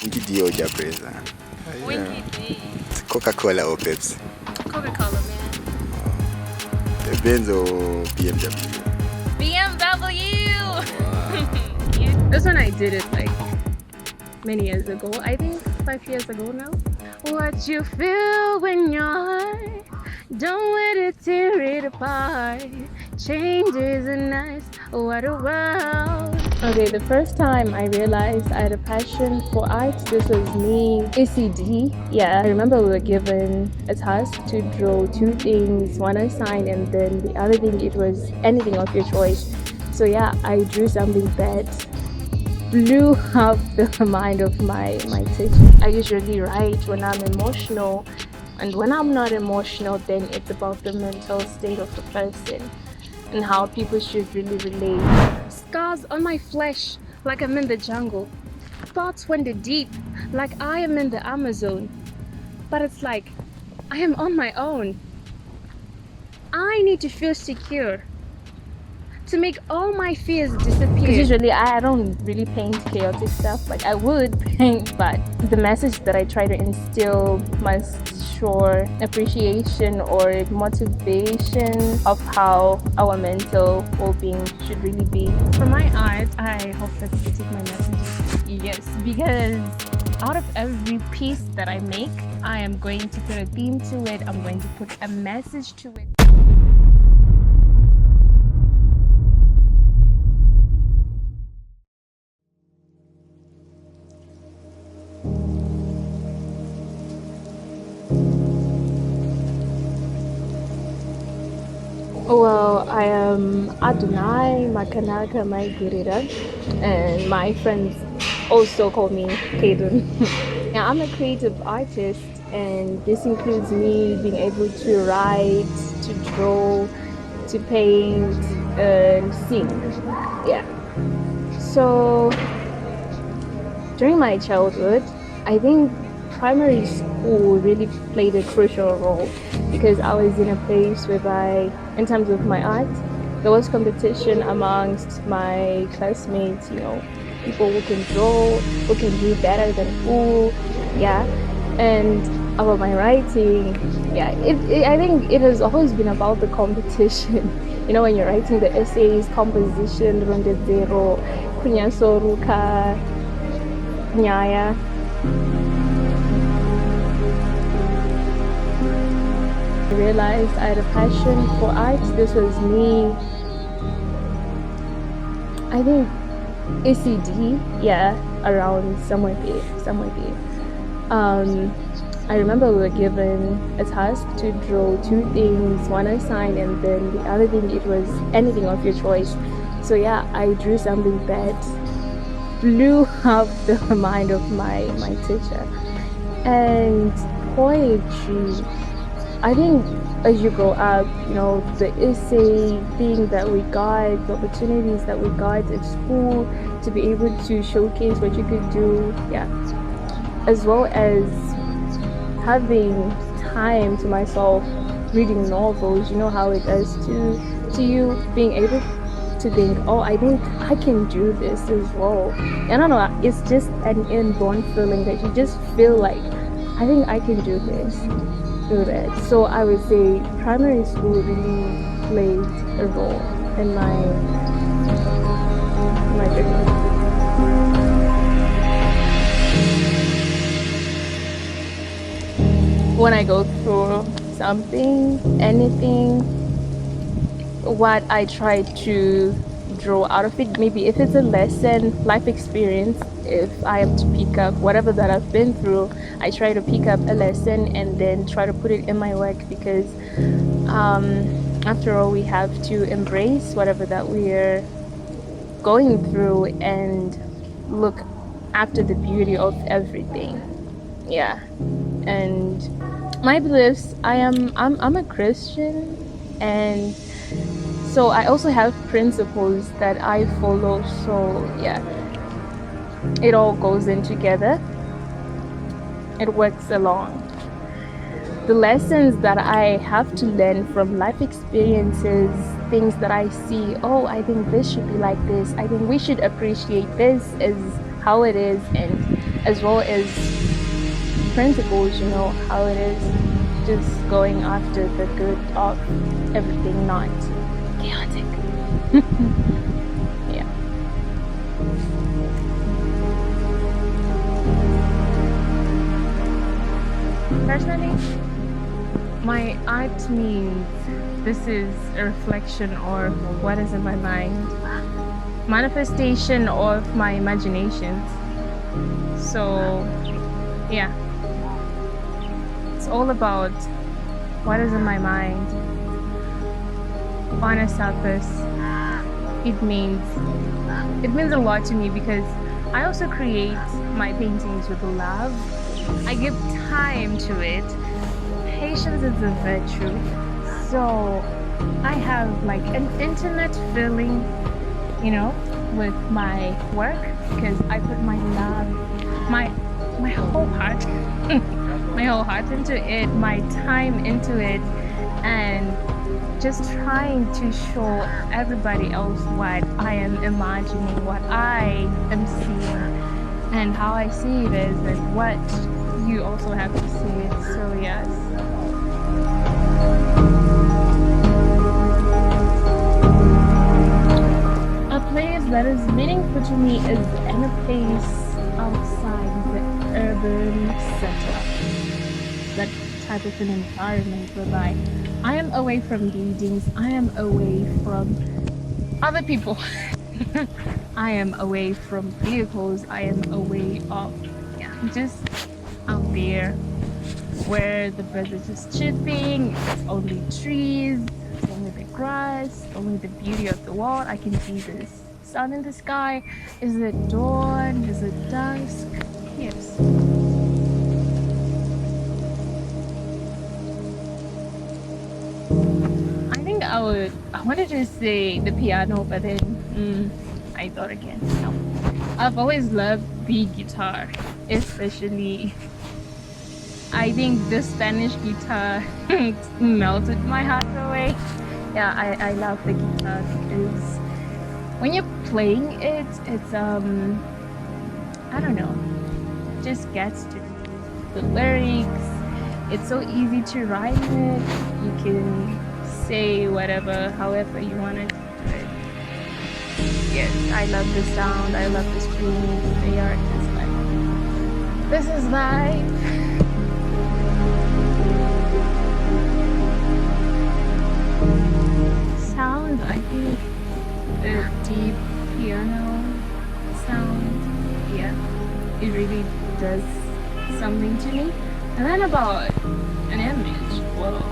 Winky D or Japresa? Winky D. Coca-Cola or Pepsi? Coca-Cola, man. Benz or BMW? BMW! Wow. This one I did it like many years ago. I think 5 years ago now. What you feel when your heart don't let it tear it apart. Change isn't nice. What a world. Okay, the first time I realized I had a passion for art, this was me, ACD. Yeah, I remember we were given a task to draw two things, one a sign and then the other thing it was anything of your choice. So yeah, I drew something that blew up the mind of my teacher. I usually write when I'm emotional, and when I'm not emotional, then it's about the mental state of the person and how people should really relate. Scars on my flesh, like I'm in the jungle. Thoughts when they're deep, like I am in the Amazon. But it's like I am on my own. I need to feel secure to make all my fears disappear. Because usually I don't really paint chaotic stuff. Like I would paint, but the message that I try to instill must show appreciation or motivation of how our mental well-being should really be. For my art, I hope that you take my message. Yes, because out of every piece that I make, I am going to put a theme to it. I'm going to put a message to it. Well, I am Adonai Makanaka Maigurira, and my friends also call me Kadun. Yeah, I'm a creative artist, and this includes me being able to write, to draw, to paint, and sing. Yeah. So during my childhood, I think primary school really played a crucial role because I was in a place whereby, in terms of my art, there was competition amongst my classmates, you know, people who can draw, who can do better than who, yeah. And about my writing, yeah, I think it has always been about the competition. You know, when you're writing the essays, composition, ronde zero, kunyaso, ruka, nyaya. I realized I had a passion for art. This was me, I think ACD, yeah, around somewhere there. I remember we were given a task to draw two things, one a sign and then the other thing it was anything of your choice. So yeah, I drew something that blew up the mind of my teacher. And poetry, I think as you grow up, you know, the essay thing that we got, the opportunities that we got at school to be able to showcase what you could do, yeah, as well as having time to myself reading novels, you know how it does to you, being able to think, oh, I think I can do this as well. I don't know, it's just an inborn feeling that you just feel like, I think I can do this. So I would say primary school really played a role in my journey. When I go through something, anything, what I try to draw out of it, maybe if it's a lesson, life experience, if I am to pick up whatever that I've been through, I try to pick up a lesson and then try to put it in my work because after all, we have to embrace whatever that we're going through and look after the beauty of everything. Yeah. And my beliefs, I'm a Christian, and so I also have principles that I follow. So yeah, it all goes in together. It works along. The lessons that I have to learn from life experiences, things that I see, oh, I think this should be like this. I think we should appreciate this as how it is, and as well as principles, you know, how it is just going after the good of everything, not chaotic. Yeah. Personally, my art means this is a reflection of what is in my mind, manifestation of my imaginations. So, yeah, it's all about what is in my mind. On a surface, it means a lot to me because I also create my paintings with love. I give time to it. Patience is a virtue. So I have like an intimate feeling, you know, with my work because I put my love, my whole heart, my whole heart into it, my time into it, and just trying to show everybody else what I am imagining, what I am seeing, and how I see it is, and what you also have to see it. So yes. A place that is meaningful to me is in a place outside the urban setup. That type of an environment whereby I am away from buildings, I am away from other people, I am away from vehicles, I am away of, just out there where the birds are just chirping, it's only trees, it's only the grass, only the beauty of the world. I can see the sun in the sky. Is it dawn? Is it dusk? Yes. I think I wanted to say the piano, but then I thought again, no. I've always loved the guitar, especially I think the Spanish guitar melted my heart away. Yeah, I love the guitar because when you're playing it, it's I don't know, just gets to the lyrics. It's so easy to write it. You can say whatever, however you want to do it. Yes, I love the sound. I love the screen. The art is like, this is life. Sound, I think the deep piano sound, yeah, it really does something to me. And then about an image, well,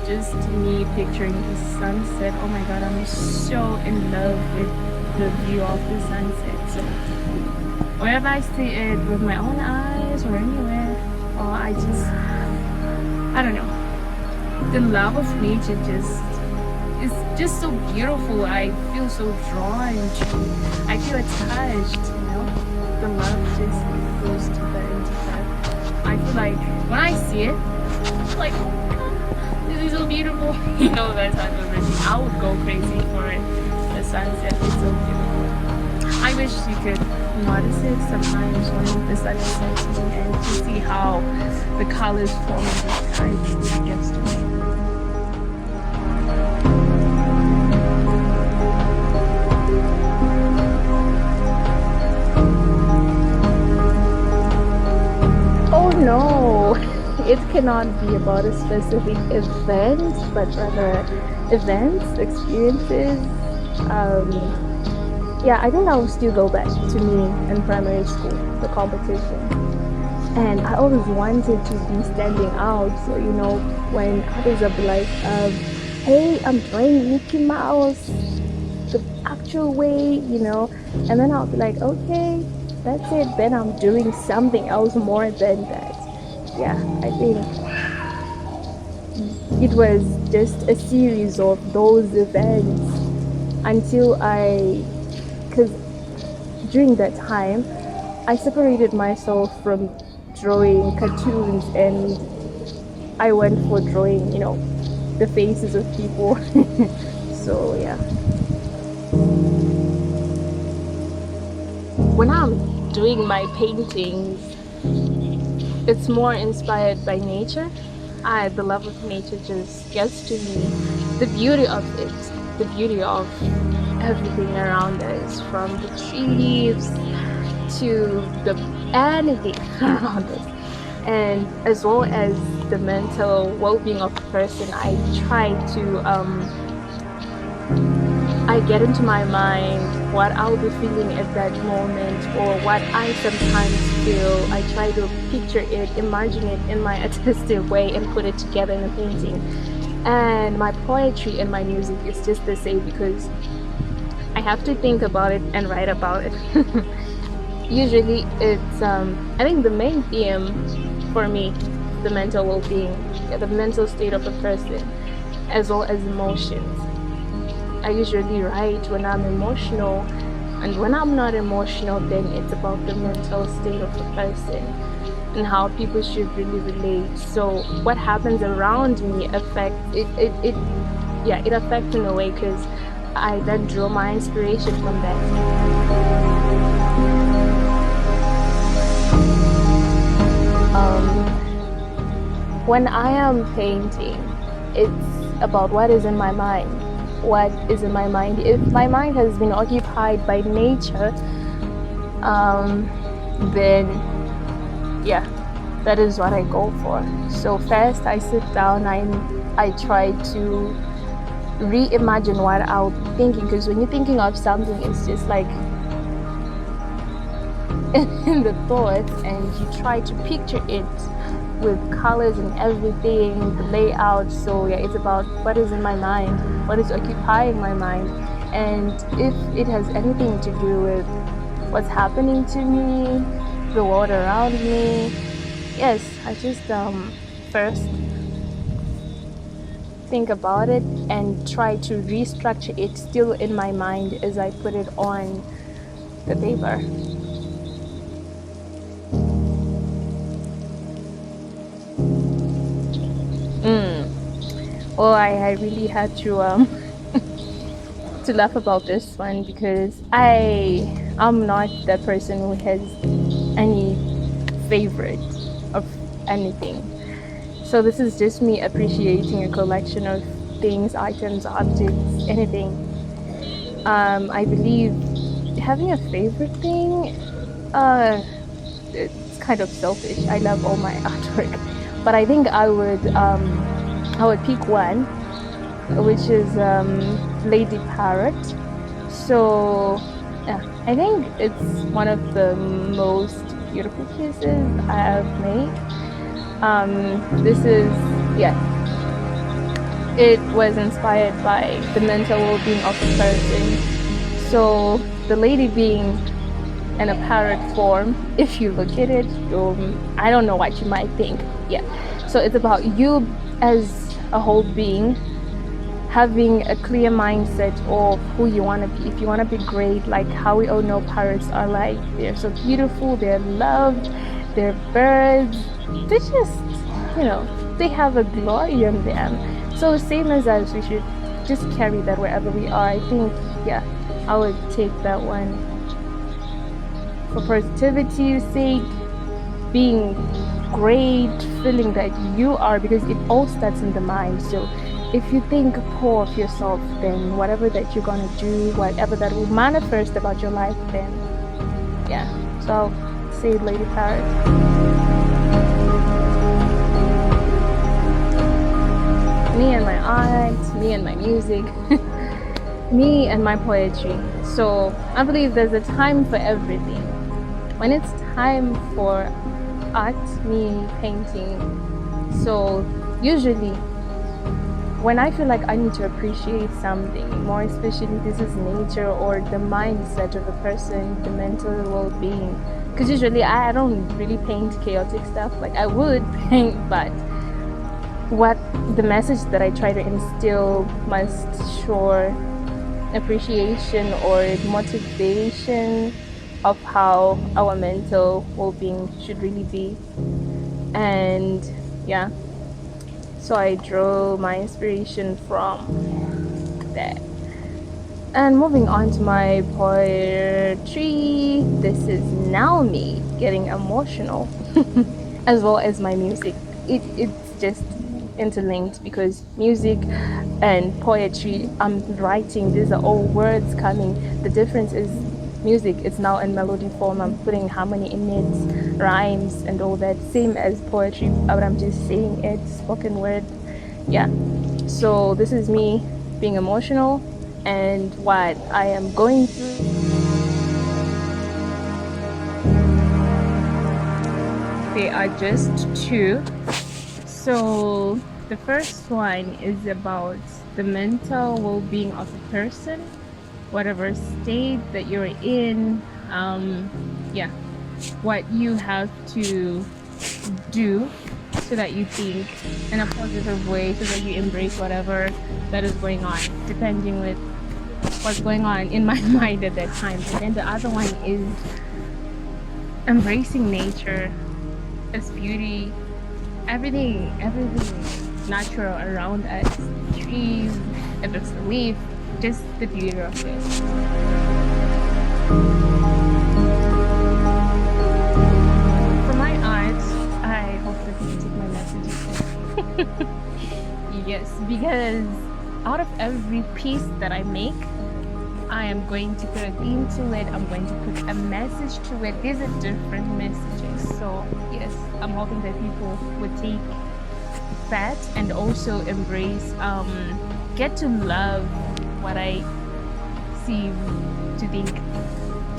just me picturing the sunset. Oh my god, I'm so in love with the view of the sunset. So wherever I see it with my own eyes or anywhere, or I don't know, the love of nature is just so beautiful. I feel so drawn to, I feel attached, you know. The love just goes deeper and deeper. I feel like when I see it, it's like, oh my god, this is so beautiful. You know, that type of thing. I would go crazy for it. The sunset is so beautiful. I wish you could notice it sometimes when the sun is setting and to see how the colors form in the sky. It really gets to me. Oh no, it cannot be about a specific event, but rather events, experiences. Yeah, I think I'll still go back to me in primary school, the competition. And I always wanted to be standing out. So, you know, when others will be like, hey, I'm playing Mickey Mouse the actual way, you know, and then I'll be like, okay, that's it. Then I'm doing something else more than that. Yeah, I think it was just a series of those events until because during that time, I separated myself from drawing cartoons and I went for drawing, you know, the faces of people. So, yeah. When I'm doing my paintings, it's more inspired by nature. The love of nature just gets to me. The beauty of it, the beauty of everything around us, from the trees to the anything around us, and as well as the mental well-being of the person. I try to I get into my mind what I'll be feeling at that moment, or what I sometimes feel. I try to picture it, imagine it in my artistic way, and put it together in a painting. And my poetry and my music is just the same, because I have to think about it and write about it. Usually it's I think the main theme for me, the mental well-being, the mental state of a person, as well as emotions. I usually write when I'm emotional, and when I'm not emotional, then it's about the mental state of the person and how people should really relate. So what happens around me affects it affects in a way, because I then draw my inspiration from that. When I am painting, it's about what is in my mind. What is in my mind? If my mind has been occupied by nature, then yeah, that is what I go for. So first I sit down, I try to reimagine what I'll be thinking, because when you're thinking of something, it's just like in the thoughts, and you try to picture it with colors and everything, the layout. So yeah, it's about what is in my mind, what is occupying my mind, and if it has anything to do with what's happening to me, the world around me. Yes, I just first think about it and try to restructure it still in my mind as I put it on the paper. Oh, I really had to to laugh about this one, because I'm not that person who has any favorite of anything. So this is just me appreciating a collection of things, items, objects, anything. I believe having a favorite thing, it's kind of selfish. I love all my artwork, but I think I would pick one, which is Lady Parrot. So yeah, I think it's one of the most beautiful pieces I have made. This is, yeah, it was inspired by the mental well-being of the person. So the lady being in a parrot form, if you look at it, I don't know what you might think. Yeah, so it's about you as a whole being having a clear mindset of who you want to be. If you want to be great, like how we all know parrots are like, they're so beautiful, they're loved, they're birds, they just, they have a glory in them. So same as us, we should just carry that wherever we are. I think, yeah, I would take that one for positivity's sake, being great, feeling that you are, because it all starts in the mind. So if you think poor of yourself, then whatever that you're gonna do, whatever that will manifest about your life, then yeah. So I'll say Lady Parrot. Me and my art, me and my music, me and my poetry. So I believe there's a time for everything. When it's time for art, me painting, so usually when I feel like I need to appreciate something, more especially this is nature or the mindset of a person, the mental well-being, because usually I don't really paint chaotic stuff. Like I would paint, but what the message that I try to instill must show appreciation or motivation of how our mental well-being should really be. And yeah, so I draw my inspiration from that. And moving on to my poetry, this is now me getting emotional, as well as my music. It's just interlinked because music and poetry, I'm writing, these are all words coming. The difference is music, it's now in melody form, I'm putting harmony in it, rhymes and all that, same as poetry, but I'm just saying it, spoken word. Yeah, so this is me being emotional and what I am going through. They are just two. So the first one is about the mental well-being of a person, whatever state that you're in. What you have to do so that you think in a positive way, so that you embrace whatever that is going on, depending with what's going on in my mind at that time. And then the other one is embracing nature, its beauty, everything natural around us, trees, if it's a leaf, just the beauty of it. For my art, I hope that you take my messages. Yes, because out of every piece that I make, I am going to put a theme to it, I'm going to put a message to it. These are different messages. So yes, I'm hoping that people would take that and also embrace, get to love what I see, to think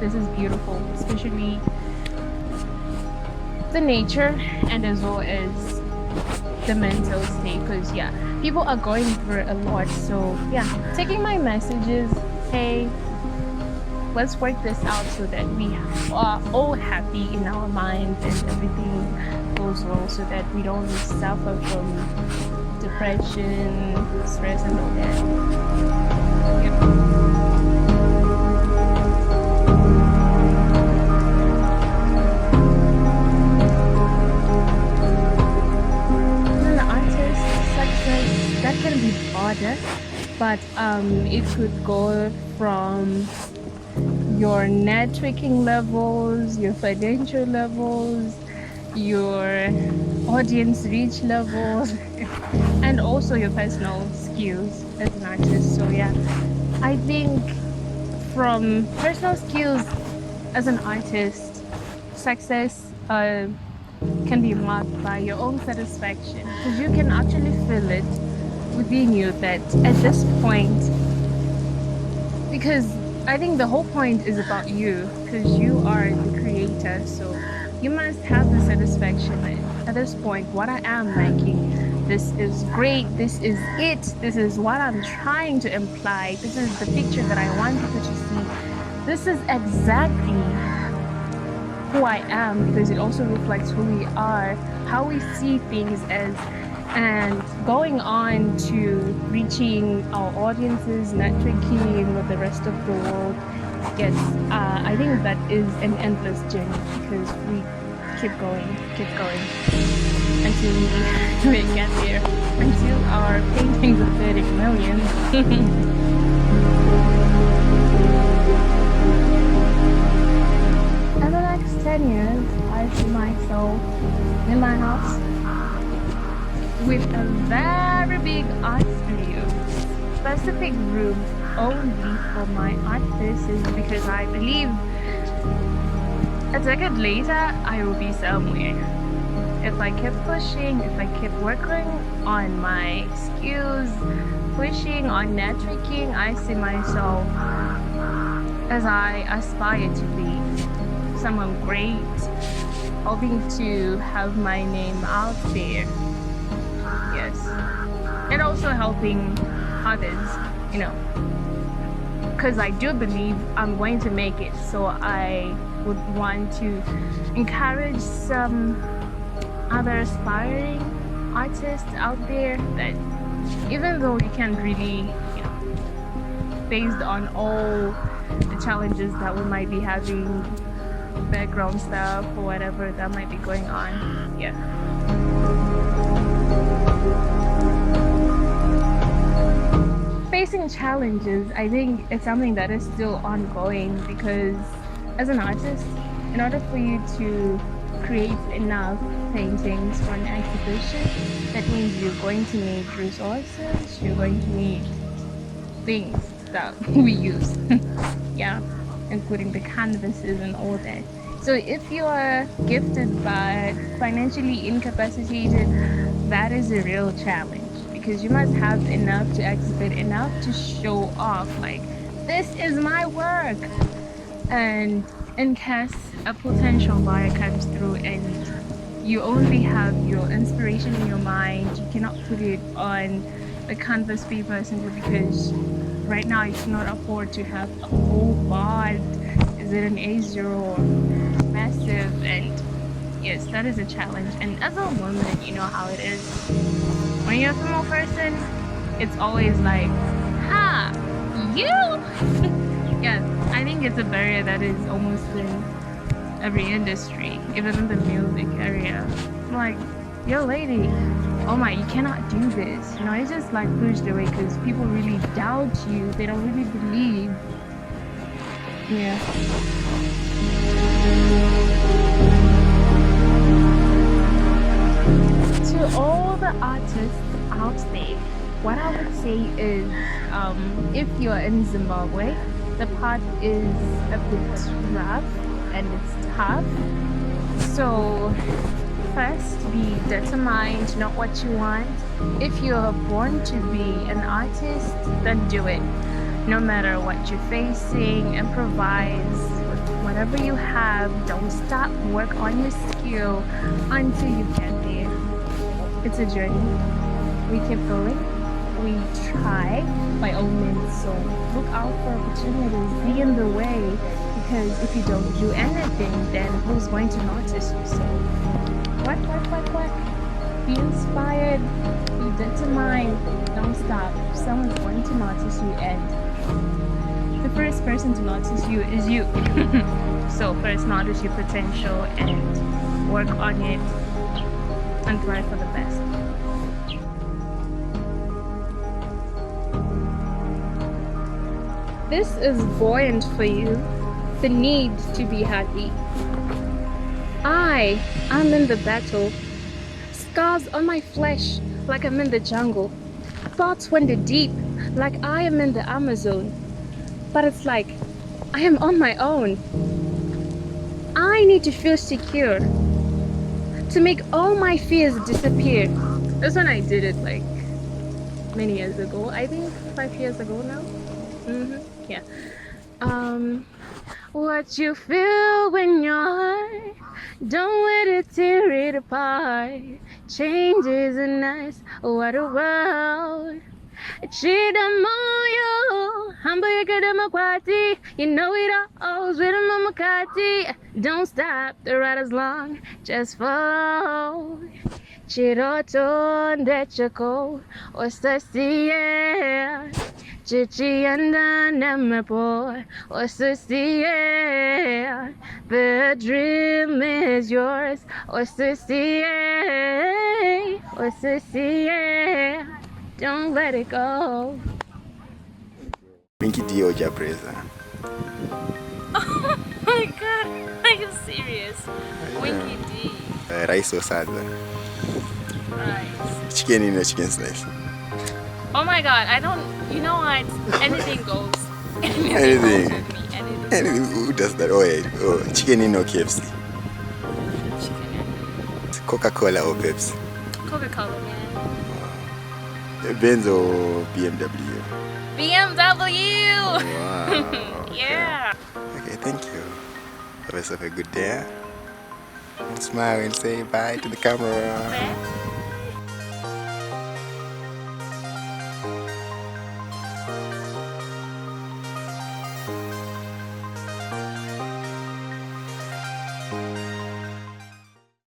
this is beautiful, especially the nature and as well as the mental state, because yeah, people are going through a lot. So yeah, taking my messages, hey, let's work this out so that we are all happy in our minds and everything goes well, so that we don't suffer from depression, stress and all that. Yep. That can be broader, but it could go from your networking levels, your financial levels, your audience reach levels, and also your personal skills as an artist. So yeah, I think from personal skills as an artist, success can be marked by your own satisfaction, because you can actually feel it within you that at this point, because I think the whole point is about you, because you are the creator, so you must have the satisfaction that at this point, what I am making, this is great, this is it, this is what I'm trying to imply, this is the picture that I want people to see, this is exactly who I am, because it also reflects who we are, how we see things as, and going on to reaching our audiences, networking with the rest of the world. Yes, I think that is an endless journey, because we keep going until we get there, until our paintings are 30 million. In the next 10 years, I see myself in my house with a very big art studio, specific room only for my art pieces, because I believe a decade later I will be somewhere. If I keep pushing, if I keep working on my skills, pushing on networking, I see myself as I aspire to be someone great, hoping to have my name out there. Yes, and also helping others, you know, because I do believe I'm going to make it. So I would want to encourage some other aspiring artists out there that even though you can't really, you know, based on all the challenges that we might be having, background stuff or whatever that might be going on, yeah. facing challenges. I think it's something that is still ongoing because as an artist, in order for you to create enough paintings for an exhibition, that means you're going to need resources, you're going to need things that we use. Yeah, including the canvases and all that. So if you are gifted but financially incapacitated, that is a real challenge because you must have enough to exhibit, enough to show off, like, this is my work. And in case a potential buyer comes through and you only have your inspiration in your mind, you cannot put it on the canvas paper simply because right now you cannot afford to have a whole board. Is it an A0 or massive? And yes, that is a challenge. And as a woman, you know how it is. When you're a female person, it's always like, ha, you? Yeah, I think it's a barrier that is almost in every industry, even in the music area. I'm like, yo lady, oh my, you cannot do this. You know, it's just like pushed away because people really doubt you. They don't really believe. Yeah. To all the artists out there, what I would say is, if you're in Zimbabwe, the path is a bit rough and it's tough. So first, be determined, know what you want. If you're born to be an artist, then do it. No matter what you're facing, improvise with whatever you have. Don't stop. Work on your skill until you get there. It's a journey. We keep going. We try by all means. So look out for opportunities. Be in the way, because if you don't do anything, then who's going to notice you? So work. Be inspired. Be determined. Don't stop. Someone's going to notice you, and the first person to notice you is you. So first notice your potential and work on it and try for the best. This is buoyant for you, the need to be happy. I am in the battle, scars on my flesh like I'm in the jungle, thoughts wander deep like I am in the Amazon. But it's like I am on my own. I need to feel secure to make all my fears disappear. That's when I did it, like many years ago. I think 5 years ago now. Yeah. What you feel when you're high, don't let it tear it apart. Change isn't nice, what a world. Chidamoyo, Hamburger, you know it all, with a mamakati. Don't stop, the ride is long, just follow. Chiroto ndechako, ostasia. Chichi anda namapo, ostasia. The dream is yours, ostasia. Don't let it go. Winky D Oja Preza. Oh my god, are you serious? Winky D. Rice or salsa. Rice. Chicken in a chicken slice. Oh my god, I don't, you know what? Anything goes. Anything. Goes with me. Anything. Anything. Who does that? Oh, yeah. Oh, chicken in or KFC. Chicken. Coca-Cola or Pepsi. Coca-Cola, man. Benz or BMW. BMW! Wow. Okay. Yeah. Okay, thank you. Have yourself a good day. Smile and say bye to the camera. Okay.